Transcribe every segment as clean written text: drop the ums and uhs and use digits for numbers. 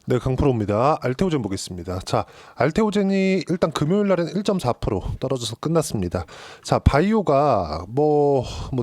네, 강프로입니다. 알테오젠 보겠습니다. 자, 알테오젠이 일단 금요일 날은 1.4% 떨어져서 끝났습니다. 자, 바이오가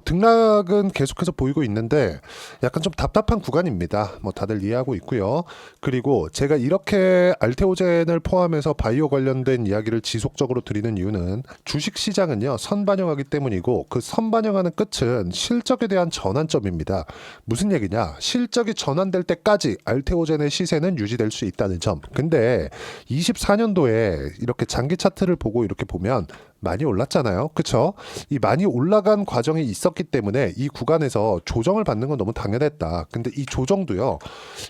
등락은 계속해서 보이고 있는데 약간 좀 답답한 구간입니다. 다들 이해하고 있고요. 그리고 제가 이렇게 알테오젠을 포함해서 바이오 관련된 이야기를 지속적으로 드리는 이유는 주식 시장은요, 선반영하기 때문이고 그 선반영하는 끝은 실적에 대한 전환점입니다. 무슨 얘기냐? 실적이 전환될 때까지 알테오젠의 시세는 유지될 수 있다는 점. 근데 24년도에 이렇게 장기 차트를 보고 이렇게 보면 많이 올랐잖아요. 그쵸? 이 많이 올라간 과정이 있었기 때문에 이 구간에서 조정을 받는 건 너무 당연했다. 근데 이 조정도요,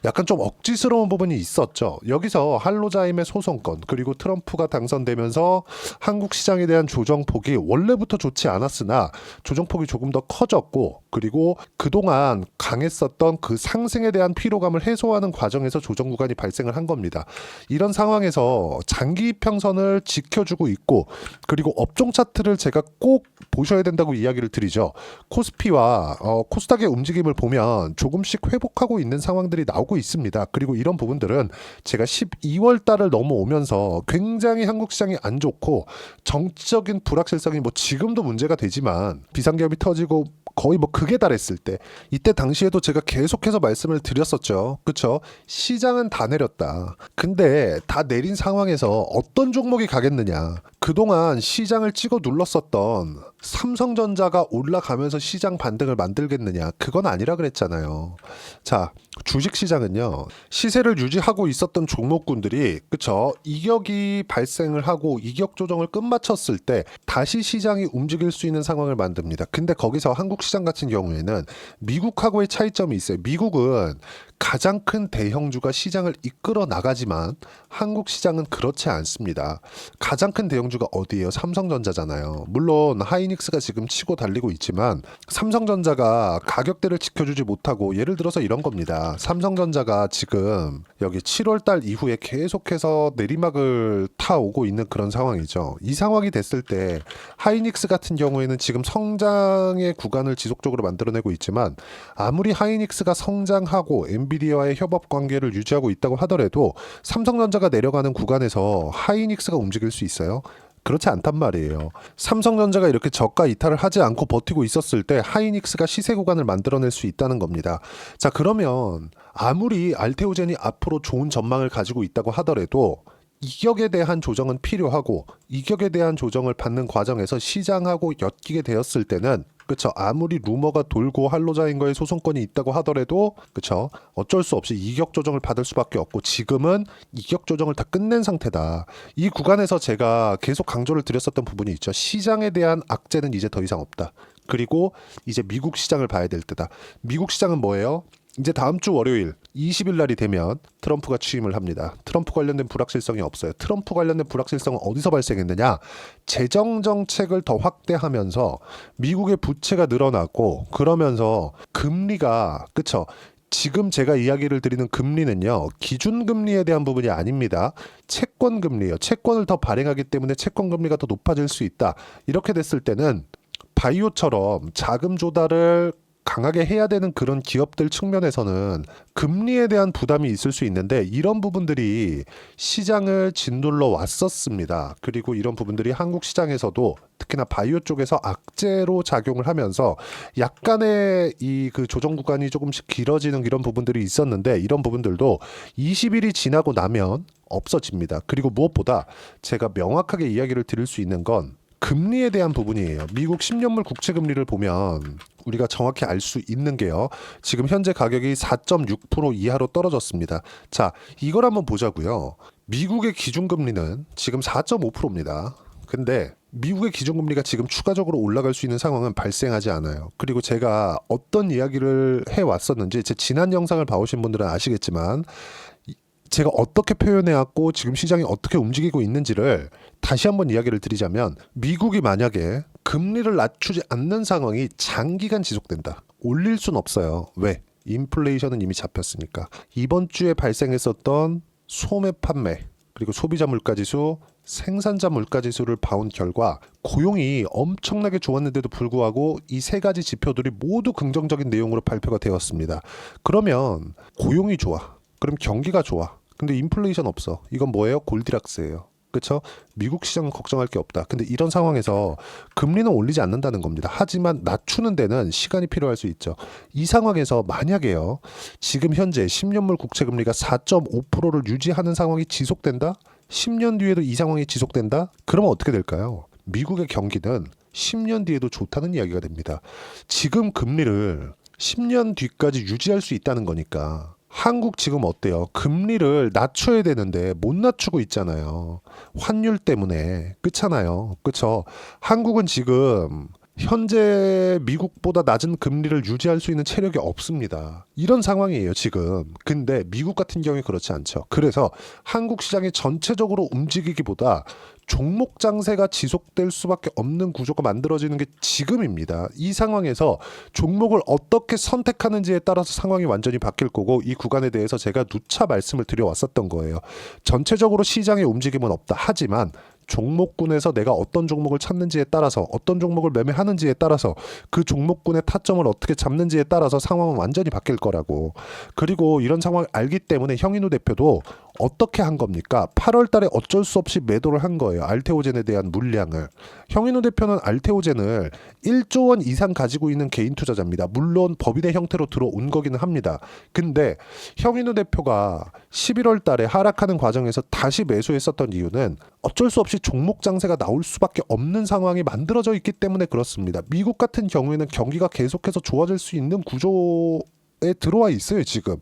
약간 좀 억지스러운 부분이 있었죠. 여기서 할로자임의 소송건, 그리고 트럼프가 당선되면서 한국 시장에 대한 조정폭이 원래부터 좋지 않았으나 조정폭이 조금 더 커졌고, 그리고 그동안 강했었던 그 상승에 대한 피로감을 해소하는 과정에서 조정 구간이 발생을 한 겁니다. 이런 상황에서 장기 평선을 지켜주고 있고, 그리고 업종 차트를 제가 꼭 보셔야 된다고 이야기를 드리죠. 코스피와 코스닥의 움직임을 보면 조금씩 회복하고 있는 상황들이 나오고 있습니다. 그리고 이런 부분들은 제가 12월 달을 넘어오면서 굉장히 한국 시장이 안 좋고 정치적인 불확실성이 지금도 문제가 되지만 비상계엄이 터지고 거의 극에 달했을 때, 이때 당시에도 제가 계속해서 말씀을 드렸었죠. 그쵸? 시장은 다 내렸다. 근데 다 내린 상황에서 어떤 종목이 가겠느냐? 그동안 시장을 찍어 눌렀었던 삼성전자가 올라가면서 시장 반등을 만들겠느냐? 그건 아니라 그랬잖아요. 자, 주식시장은요, 시세를 유지하고 있었던 종목군들이, 그쵸, 이격이 발생을 하고 이격 조정을 끝마쳤을 때 다시 시장이 움직일 수 있는 상황을 만듭니다. 근데 거기서 한국 시장 같은 경우에는 미국하고의 차이점이 있어요. 미국은 가장 큰 대형주가 시장을 이끌어 나가지만 한국 시장은 그렇지 않습니다. 가장 큰 대형주가 어디예요? 삼성전자잖아요. 물론 하이닉스가 지금 치고 달리고 있지만 삼성전자가 가격대를 지켜주지 못하고, 예를 들어서 이런 겁니다. 삼성전자가 지금 여기 7월 달 이후에 계속해서 내리막을 타오고 있는 그런 상황이죠. 이 상황이 됐을 때 하이닉스 같은 경우에는 지금 성장의 구간을 지속적으로 만들어내고 있지만, 아무리 하이닉스가 성장하고 엔비디아와의 협업 관계를 유지하고 있다고 하더라도 삼성전자가 내려가는 구간에서 하이닉스가 움직일 수 있어요? 그렇지 않단 말이에요. 삼성전자가 이렇게 저가 이탈을 하지 않고 버티고 있었을 때 하이닉스가 시세 구간을 만들어낼 수 있다는 겁니다. 자, 그러면 아무리 알테오젠이 앞으로 좋은 전망을 가지고 있다고 하더라도 이격에 대한 조정은 필요하고, 이격에 대한 조정을 받는 과정에서 시장하고 엮이게 되었을 때는, 그쵸, 아무리 루머가 돌고 할로자인과의 소송권이 있다고 하더라도, 그쵸, 어쩔 수 없이 이격 조정을 받을 수밖에 없고, 지금은 이격 조정을 다 끝낸 상태다. 이 구간에서 제가 계속 강조를 드렸었던 부분이 있죠. 시장에 대한 악재는 이제 더 이상 없다. 그리고 이제 미국 시장을 봐야 될 때다. 미국 시장은 뭐예요? 이제 다음 주 월요일 20일 날이 되면 트럼프가 취임을 합니다. 트럼프 관련된 불확실성이 없어요. 트럼프 관련된 불확실성은 어디서 발생했느냐? 재정 정책을 더 확대하면서 미국의 부채가 늘어나고, 그러면서 금리가, 그쵸, 지금 제가 이야기를 드리는 금리는요, 기준금리에 대한 부분이 아닙니다. 채권금리예요. 채권을 더 발행하기 때문에 채권금리가 더 높아질 수 있다. 이렇게 됐을 때는 바이오처럼 자금 조달을 강하게 해야 되는 그런 기업들 측면에서는 금리에 대한 부담이 있을 수 있는데, 이런 부분들이 시장을 짓눌러 왔었습니다. 그리고 이런 부분들이 한국 시장에서도 특히나 바이오 쪽에서 악재로 작용을 하면서 약간의 이 그 조정 구간이 조금씩 길어지는 이런 부분들이 있었는데, 이런 부분들도 20일이 지나고 나면 없어집니다. 그리고 무엇보다 제가 명확하게 이야기를 드릴 수 있는 건 금리에 대한 부분이에요. 미국 10년물 국채 금리를 보면 우리가 정확히 알 수 있는 게요, 지금 현재 가격이 4.6% 이하로 떨어졌습니다. 자, 이걸 한번 보자고요. 미국의 기준금리는 지금 4.5%입니다. 근데 미국의 기준금리가 지금 추가적으로 올라갈 수 있는 상황은 발생하지 않아요. 그리고 제가 어떤 이야기를 해왔었는지 제 지난 영상을 봐오신 분들은 아시겠지만, 제가 어떻게 표현해왔고 지금 시장이 어떻게 움직이고 있는지를 다시 한번 이야기를 드리자면, 미국이 만약에 금리를 낮추지 않는 상황이 장기간 지속된다. 올릴 순 없어요. 왜? 인플레이션은 이미 잡혔으니까. 이번 주에 발생했었던 소매 판매, 그리고 소비자 물가지수, 생산자 물가지수를 봐온 결과 고용이 엄청나게 좋았는데도 불구하고 이 세 가지 지표들이 모두 긍정적인 내용으로 발표가 되었습니다. 그러면 고용이 좋아. 그럼 경기가 좋아. 근데 인플레이션 없어. 이건 뭐예요? 골디락스예요. 그렇죠? 미국 시장은 걱정할 게 없다. 근데 이런 상황에서 금리는 올리지 않는다는 겁니다. 하지만 낮추는 데는 시간이 필요할 수 있죠. 이 상황에서 만약에요. 지금 현재 10년물 국채 금리가 4.5%를 유지하는 상황이 지속된다? 10년 뒤에도 이 상황이 지속된다? 그러면 어떻게 될까요? 미국의 경기는 10년 뒤에도 좋다는 이야기가 됩니다. 지금 금리를 10년 뒤까지 유지할 수 있다는 거니까 한국 지금 어때요? 금리를 낮춰야 되는데 못 낮추고 있잖아요. 환율 때문에. 그렇잖아요. 그쵸? 한국은 지금 현재 미국보다 낮은 금리를 유지할 수 있는 체력이 없습니다. 이런 상황이에요, 지금. 근데 미국 같은 경우에 그렇지 않죠. 그래서 한국 시장이 전체적으로 움직이기보다 종목 장세가 지속될 수밖에 없는 구조가 만들어지는 게 지금입니다. 이 상황에서 종목을 어떻게 선택하는지에 따라서 상황이 완전히 바뀔 거고, 이 구간에 대해서 제가 누차 말씀을 드려왔었던 거예요. 전체적으로 시장의 움직임은 없다. 하지만 종목군에서 내가 어떤 종목을 찾는지에 따라서, 어떤 종목을 매매하는지에 따라서, 그 종목군의 타점을 어떻게 잡는지에 따라서 상황은 완전히 바뀔 거라고. 그리고 이런 상황을 알기 때문에 형인우 대표도 어떻게 한 겁니까? 8월 달에 어쩔 수 없이 매도를 한 거예요. 알테오젠에 대한 물량을. 형인우 대표는 알테오젠을 1조 원 이상 가지고 있는 개인 투자자입니다. 물론 법인의 형태로 들어온 거기는 합니다. 근데 형인우 대표가 11월 달에 하락하는 과정에서 다시 매수했었던 이유는 어쩔 수 없이 종목 장세가 나올 수밖에 없는 상황이 만들어져 있기 때문에 그렇습니다. 미국 같은 경우에는 경기가 계속해서 좋아질 수 있는 구조에 들어와 있어요, 지금.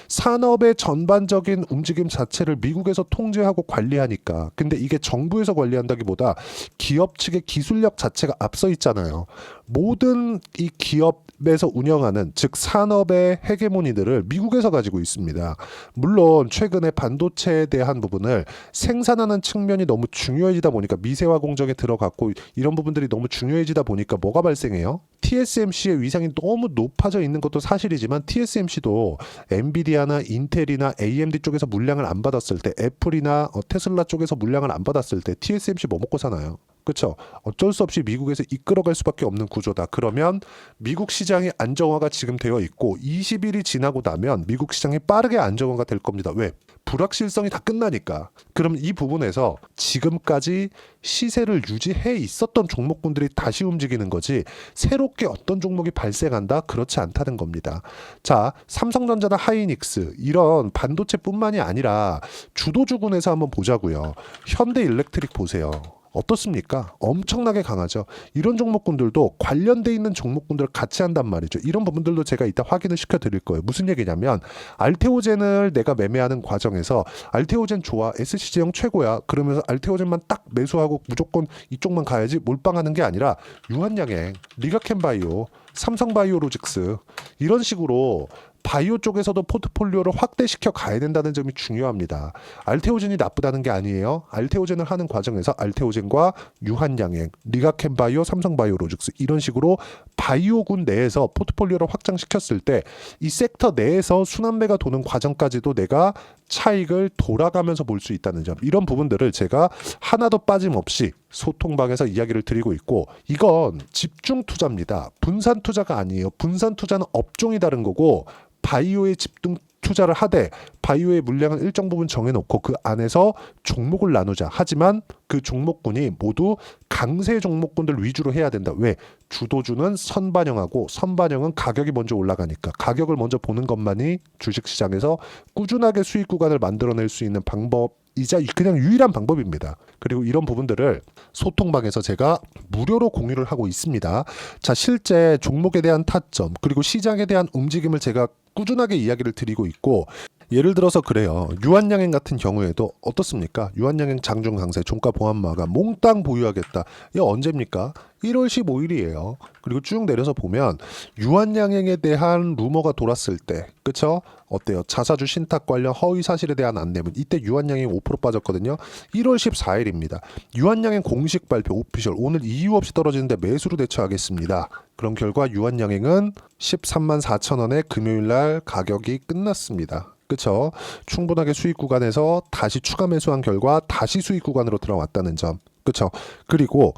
산업의 전반적인 움직임 자체를 미국에서 통제하고 관리하니까. 근데 이게 정부에서 관리한다기보다 기업 측의 기술력 자체가 앞서 있잖아요. 모든 이 기업에서 운영하는, 즉 산업의 헤게모니들을 미국에서 가지고 있습니다. 물론 최근에 반도체에 대한 부분을 생산하는 측면이 너무 중요해지다 보니까, 미세화 공정에 들어갔고 이런 부분들이 너무 중요해지다 보니까 뭐가 발생해요? TSMC의 위상이 너무 높아져 있는 것도 사실이지만, TSMC도 엔비디아나 인텔이나 AMD 쪽에서 물량을 안 받았을 때, 애플이나 테슬라 쪽에서 물량을 안 받았을 때 TSMC 뭐 먹고 사나요? 그렇죠? 어쩔 수 없이 미국에서 이끌어갈 수밖에 없는 구조다. 그러면 미국 시장의 안정화가 지금 되어 있고 20일이 지나고 나면 미국 시장이 빠르게 안정화가 될 겁니다. 왜? 불확실성이 다 끝나니까. 그럼 이 부분에서 지금까지 시세를 유지해 있었던 종목군들이 다시 움직이는 거지, 새롭게 어떤 종목이 발생한다? 그렇지 않다는 겁니다. 자, 삼성전자나 하이닉스 이런 반도체뿐만이 아니라 주도주군에서 한번 보자고요. 현대일렉트릭 보세요. 어떻습니까? 엄청나게 강하죠. 이런 종목군들도 관련돼 있는 종목군들을 같이 한단 말이죠. 이런 부분들도 제가 이따 확인을 시켜 드릴 거예요. 무슨 얘기냐면, 알테오젠을 내가 매매하는 과정에서 알테오젠 좋아, SC제형 최고야, 그러면서 알테오젠만 딱 매수하고 무조건 이쪽만 가야지 몰빵하는 게 아니라, 유한양행, 리가켄바이오, 삼성바이오로직스 이런 식으로 바이오 쪽에서도 포트폴리오를 확대시켜 가야 된다는 점이 중요합니다. 알테오젠이 나쁘다는 게 아니에요. 알테오젠을 하는 과정에서 알테오젠과 유한양행, 리가켄바이오, 삼성바이오로직스 이런 식으로 바이오군 내에서 포트폴리오를 확장시켰을 때 이 섹터 내에서 순환매가 도는 과정까지도 내가 차익을 돌아가면서 볼 수 있다는 점, 이런 부분들을 제가 하나도 빠짐없이 소통방에서 이야기를 드리고 있고, 이건 집중 투자입니다. 분산 투자가 아니에요. 분산 투자는 업종이 다른 거고, 바이오에 집중 투자를 하되 바이오의 물량은 일정 부분 정해놓고 그 안에서 종목을 나누자. 하지만 그 종목군이 모두 강세 종목군들 위주로 해야 된다. 왜? 주도주는 선반영하고, 선반영은 가격이 먼저 올라가니까 가격을 먼저 보는 것만이 주식시장에서 꾸준하게 수익 구간을 만들어낼 수 있는 방법이자 그냥 유일한 방법입니다. 그리고 이런 부분들을 소통방에서 제가 무료로 공유를 하고 있습니다. 자, 실제 종목에 대한 타점 그리고 시장에 대한 움직임을 제가 꾸준하게 이야기를 드리고 있고, 예를 들어서 그래요. 유한양행 같은 경우에도 어떻습니까? 유한양행 장중 강세, 종가 보합마가 몽땅 보유하겠다. 이게 언제입니까? 1월 15일이에요. 그리고 쭉 내려서 보면 유한양행에 대한 루머가 돌았을 때, 그쵸? 어때요? 자사주 신탁 관련 허위 사실에 대한 안내문, 이때 유한양행 5% 빠졌거든요. 1월 14일입니다. 유한양행 공식 발표 오피셜, 오늘 이유 없이 떨어지는데 매수로 대처하겠습니다. 그런 결과 유한양행은 13만 4천 원에 금요일날 가격이 끝났습니다. 그쵸? 충분하게 수익 구간에서 다시 추가 매수한 결과 다시 수익 구간으로 들어왔다는 점. 그쵸? 그리고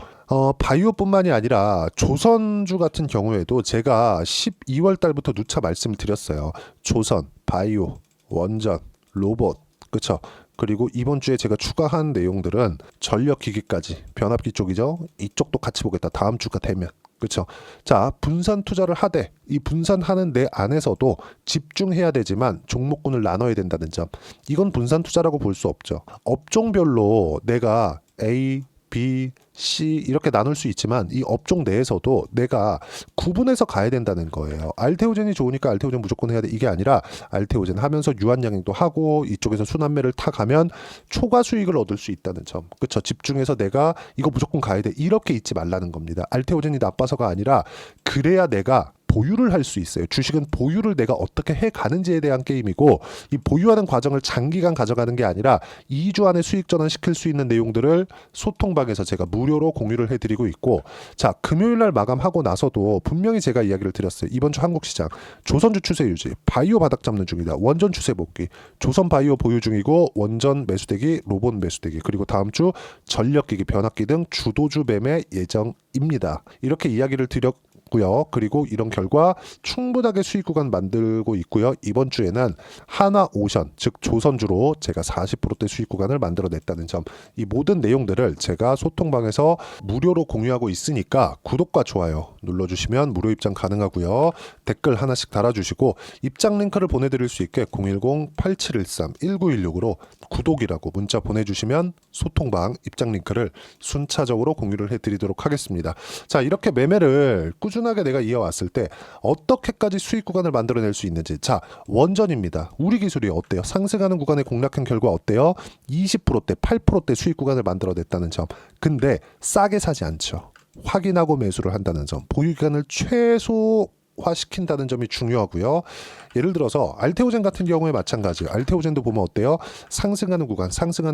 바이오뿐만이 아니라 조선주 같은 경우에도 제가 12월 달부터 누차 말씀을 드렸어요. 조선, 바이오, 원전, 로봇, 그쵸? 그리고 이번 주에 제가 추가한 내용들은 전력기기까지, 변압기 쪽이죠. 이쪽도 같이 보겠다. 다음 주가 되면. 그렇죠. 자, 분산 투자를 하되 이 분산하는 내 안에서도 집중해야 되지만 종목군을 나눠야 된다는 점. 이건 분산 투자라고 볼 수 없죠. 업종별로 내가 A, B, C 이렇게 나눌 수 있지만 이 업종 내에서도 내가 구분해서 가야 된다는 거예요. 알테오젠이 좋으니까 알테오젠 무조건 해야 돼. 이게 아니라 알테오젠 하면서 유한양행도 하고 이쪽에서 순환매를 타가면 초과 수익을 얻을 수 있다는 점. 그렇죠. 집중해서 내가 이거 무조건 가야 돼. 이렇게 있지 말라는 겁니다. 알테오젠이 나빠서가 아니라 그래야 내가 보유를 할 수 있어요. 주식은 보유를 내가 어떻게 해가는지에 대한 게임이고 이 보유하는 과정을 장기간 가져가는 게 아니라 2주 안에 수익 전환시킬 수 있는 내용들을 소통방에서 제가 무료로 공유를 해드리고 있고 자 금요일날 마감하고 나서도 분명히 제가 이야기를 드렸어요. 이번 주 한국시장 조선주 추세 유지 바이오 바닥 잡는 중이다. 원전 추세 복귀 조선 바이오 보유 중이고 원전 매수대기 로봇 매수대기 그리고 다음 주 전력기기 변압기 등 주도주 매매 예정입니다. 이렇게 이야기를 드렸 고요. 그리고 이런 결과 충분하게 수익 구간 만들고 있고요. 이번 주에는 하나오션 즉 조선주로 제가 40%대 수익 구간을 만들어냈다는 점. 이 모든 내용들을 제가 소통방에서 무료로 공유하고 있으니까 구독과 좋아요 눌러주시면 무료 입장 가능하고요. 댓글 하나씩 달아주시고 입장 링크를 보내드릴 수 있게 010-8713-1916으로 구독이라고 문자 보내주시면 소통방 입장 링크를 순차적으로 공유를 해드리도록 하겠습니다. 자 이렇게 매매를 꾸준하게 내가 이어왔을 때 어떻게까지 수익 구간을 만들어낼 수 있는지 자 원전입니다. 우리 기술이 어때요? 상승하는 구간에 공략한 결과 어때요? 20%대 8%대 수익 구간을 만들어냈다는 점. 근데 싸게 사지 않죠. 확인하고 매수를 한다는 점. 보유 기간을 최소화시킨다는 점이 중요하고요. 예를 들어서 알테오젠 같은 경우에 마찬가지. 알테오젠도 보면 어때요? 상승하는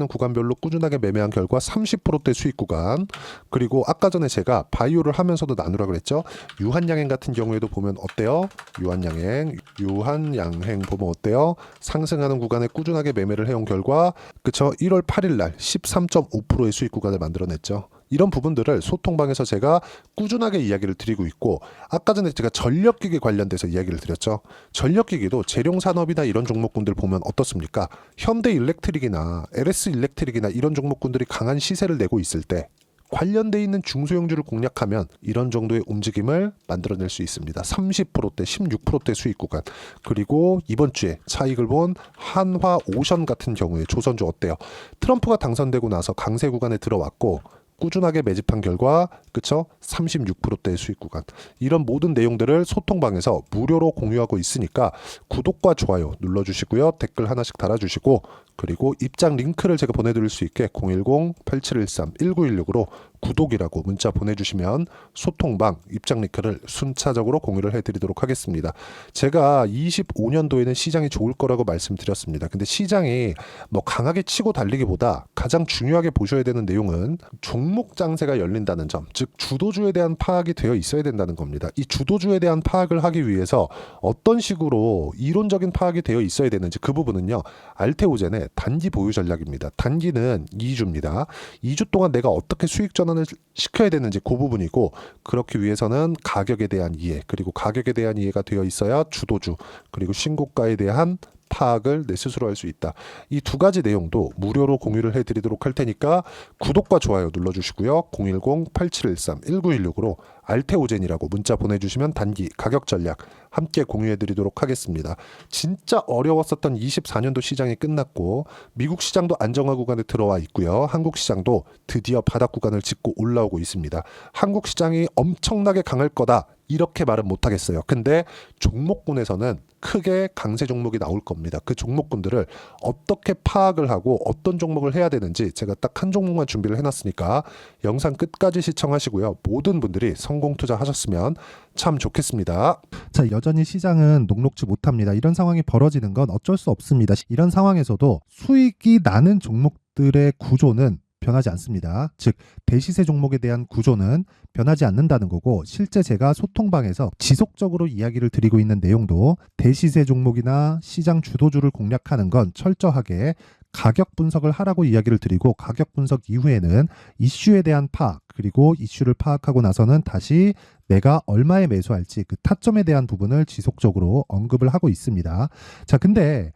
구간별로 꾸준하게 매매한 결과 30%대 수익 구간. 그리고 아까 전에 제가 바이오를 하면서도 나누라 그랬죠. 유한양행 같은 경우에도 보면 어때요? 유한양행 보면 어때요? 상승하는 구간에 꾸준하게 매매를 해온 결과 그쵸? 1월 8일 날 13.5%의 수익 구간을 만들어냈죠. 이런 부분들을 소통방에서 제가 꾸준하게 이야기를 드리고 있고 아까 전에 제가 전력기기 관련돼서 이야기를 드렸죠. 전력기기도 재룡산업이나 이런 종목군들 보면 어떻습니까? 현대일렉트릭이나 LS일렉트릭이나 이런 종목군들이 강한 시세를 내고 있을 때 관련돼 있는 중소형주를 공략하면 이런 정도의 움직임을 만들어낼 수 있습니다. 30%대, 16%대 수익 구간. 그리고 이번 주에 차익을 본 한화오션 같은 경우에 조선주 어때요? 트럼프가 당선되고 나서 강세 구간에 들어왔고 꾸준하게 매집한 결과 그쵸? 36%대의 수익 구간. 이런 모든 내용들을 소통방에서 무료로 공유하고 있으니까 구독과 좋아요 눌러주시고요. 댓글 하나씩 달아주시고 그리고 입장 링크를 제가 보내드릴 수 있게 010-8713-1916으로 구독이라고 문자 보내주시면 소통방 입장 링크를 순차적으로 공유를 해드리도록 하겠습니다. 제가 25년도에는 시장이 좋을 거라고 말씀드렸습니다. 근데 시장이 뭐 강하게 치고 달리기보다 가장 중요하게 보셔야 되는 내용은 종목 장세가 열린다는 점, 즉 주도주에 대한 파악이 되어 있어야 된다는 겁니다. 이 주도주에 대한 파악을 하기 위해서 어떤 식으로 이론적인 파악이 되어 있어야 되는지 그 부분은요. 알테오젠의 단기 보유 전략입니다. 단기는 2주입니다. 2주 동안 내가 어떻게 수익 전환을 시켜야 되는지 그 부분이고 그렇기 위해서는 가격에 대한 이해 그리고 가격에 대한 이해가 되어 있어야 주도주 그리고 신고가에 대한 파악을 내 스스로 할 수 있다. 이 두 가지 내용도 무료로 공유를 해드리도록 할 테니까 구독과 좋아요 눌러주시고요. 010-8713-1916으로 알테오젠이라고 문자 보내주시면 단기 가격 전략 함께 공유해드리도록 하겠습니다. 진짜 어려웠었던 24년도 시장이 끝났고 미국 시장도 안정화 구간에 들어와 있고요. 한국 시장도 드디어 바닥 구간을 짚고 올라오고 있습니다. 한국 시장이 엄청나게 강할 거다. 이렇게 말은 못하겠어요. 근데 종목군에서는 크게 강세 종목이 나올 겁니다. 그 종목군들을 어떻게 파악을 하고 어떤 종목을 해야 되는지 제가 딱 한 종목만 준비를 해놨으니까 영상 끝까지 시청하시고요. 모든 분들이 성공 투자하셨으면 참 좋겠습니다. 자, 여전히 시장은 녹록지 못합니다. 이런 상황이 벌어지는 건 어쩔 수 없습니다. 이런 상황에서도 수익이 나는 종목들의 구조는 변하지 않습니다. 즉 대시세 종목에 대한 구조는 변하지 않는다는 거고 실제 제가 소통방에서 지속적으로 이야기를 드리고 있는 내용도 대시세 종목이나 시장 주도주를 공략하는 건 철저하게 가격 분석을 하라고 이야기를 드리고 가격 분석 이후에는 이슈에 대한 파악 그리고 이슈를 파악하고 나서는 다시 내가 얼마에 매수할지 그 타점에 대한 부분을 지속적으로 언급을 하고 있습니다. 자, 근데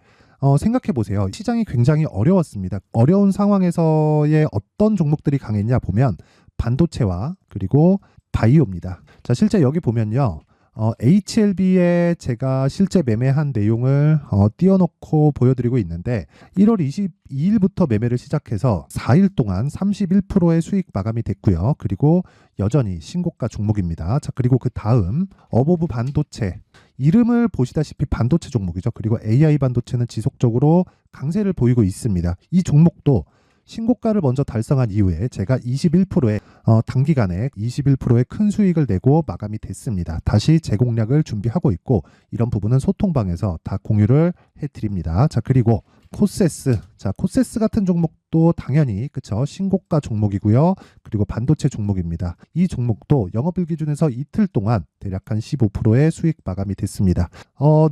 생각해 보세요. 시장이 굉장히 어려웠습니다. 어려운 상황에서의 어떤 종목들이 강했냐 보면 반도체와 그리고 바이오입니다. 자, 실제 여기 보면요. HLB에 제가 실제 매매한 내용을 띄워놓고 보여드리고 있는데 1월 22일부터 매매를 시작해서 4일 동안 31%의 수익 마감이 됐고요. 그리고 여전히 신고가 종목입니다. 자, 그리고 그 다음 어보브 반도체, 이름을 보시다시피 반도체 종목이죠. 그리고 AI 반도체는 지속적으로 강세를 보이고 있습니다. 이 종목도 신고가를 먼저 달성한 이후에 제가 21%의 단기간에 21%의 큰 수익을 내고 마감이 됐습니다. 다시 재공략을 준비하고 있고 이런 부분은 소통방에서 다 공유를 해드립니다. 자, 그리고 코세스. 자, 코세스 같은 종목도 당연히 그쵸, 신고가 종목이고요. 그리고 반도체 종목입니다. 이 종목도 영업일 기준에서 이틀 동안 대략 한 15%의 수익 마감이 됐습니다.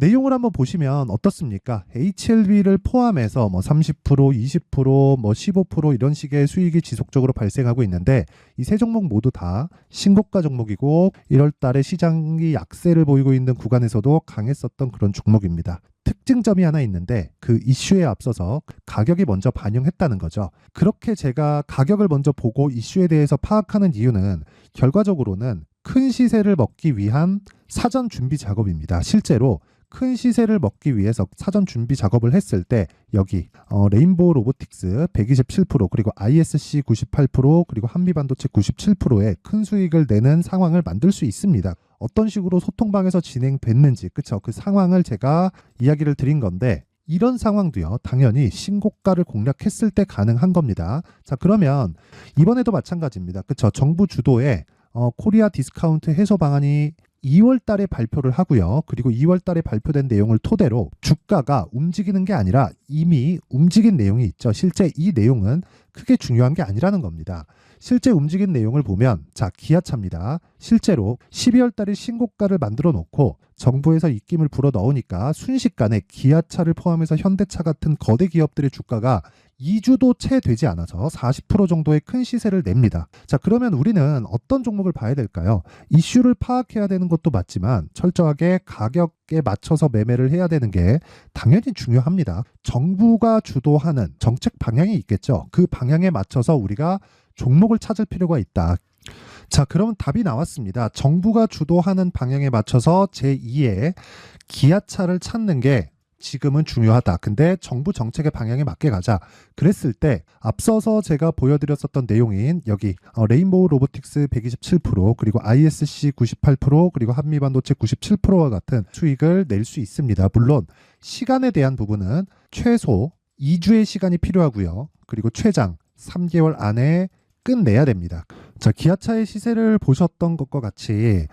내용을 한번 보시면 어떻습니까? HLB를 포함해서 뭐 30%, 20%, 뭐 15% 이런 식의 수익이 지속적으로 발생하고 있는데 이 세 종목 모두 다 신고가 종목이고 1월 달에 시장이 약세를 보이고 있는 구간에서도 강했었던 그런 종목입니다. 특징점이 하나 있는데 그 이슈에 앞서서 가격이 먼저 반영했다는 거죠. 그렇게 제가 가격을 먼저 보고 이슈에 대해서 파악하는 이유는 결과적으로는 큰 시세를 먹기 위한 사전 준비 작업입니다. 실제로 큰 시세를 먹기 위해서 사전 준비 작업을 했을 때 여기 레인보우 로보틱스 127% 그리고 ISC 98% 그리고 한미반도체 97%의 큰 수익을 내는 상황을 만들 수 있습니다. 어떤 식으로 소통방에서 진행됐는지 그쵸, 그 상황을 제가 이야기를 드린 건데 이런 상황도요 당연히 신고가를 공략했을 때 가능한 겁니다. 자, 그러면 이번에도 마찬가지입니다. 그쵸, 정부 주도의 코리아 디스카운트 해소 방안이 2월 달에 발표를 하고요. 그리고 2월 달에 발표된 내용을 토대로 주가가 움직이는 게 아니라 이미 움직인 내용이 있죠. 실제 이 내용은 크게 중요한 게 아니라는 겁니다. 실제 움직인 내용을 보면 자, 기아차입니다. 실제로 12월 달에 신고가를 만들어 놓고 정부에서 입김을 불어 넣으니까 순식간에 기아차를 포함해서 현대차 같은 거대 기업들의 주가가 2주도 채 되지 않아서 40% 정도의 큰 시세를 냅니다. 자, 그러면 우리는 어떤 종목을 봐야 될까요? 이슈를 파악해야 되는 것도 맞지만 철저하게 가격에 맞춰서 매매를 해야 되는 게 당연히 중요합니다. 정부가 주도하는 정책 방향이 있겠죠. 그 방향에 맞춰서 우리가 종목을 찾을 필요가 있다. 자, 그럼 답이 나왔습니다. 정부가 주도하는 방향에 맞춰서 제2의 기아차를 찾는 게 지금은 중요하다. 근데 정부 정책의 방향에 맞게 가자. 그랬을 때 앞서서 제가 보여드렸었던 내용인 여기 레인보우 로보틱스 127% 그리고 ISC 98% 그리고 한미반도체 97%와 같은 수익을 낼 수 있습니다. 물론 시간에 대한 부분은 최소 2주의 시간이 필요하고요. 그리고 최장 3개월 안에 끝내야 됩니다. 자, 기아차의 시세를 보셨던 것과 같이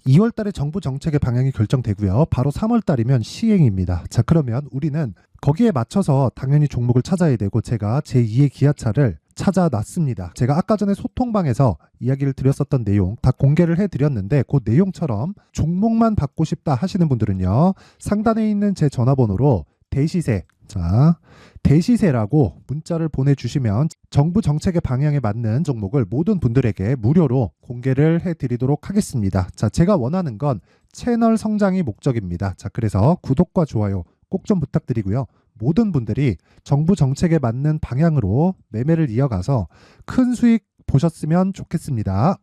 2월 달에 정부 정책의 방향이 결정되고요. 바로 3월 달이면 시행입니다. 자, 그러면 우리는 거기에 맞춰서 당연히 종목을 찾아야 되고 제가 제2의 기아차를 찾아놨습니다. 제가 아까 전에 소통방에서 이야기를 드렸었던 내용 다 공개를 해드렸는데 그 내용처럼 종목만 받고 싶다 하시는 분들은요. 상단에 있는 제 전화번호로 대시세, 자, 대시세라고 문자를 보내주시면 정부 정책의 방향에 맞는 종목을 모든 분들에게 무료로 공개를 해드리도록 하겠습니다. 자, 제가 원하는 건 채널 성장이 목적입니다. 자, 그래서 구독과 좋아요 꼭 좀 부탁드리고요. 모든 분들이 정부 정책에 맞는 방향으로 매매를 이어가서 큰 수익 보셨으면 좋겠습니다.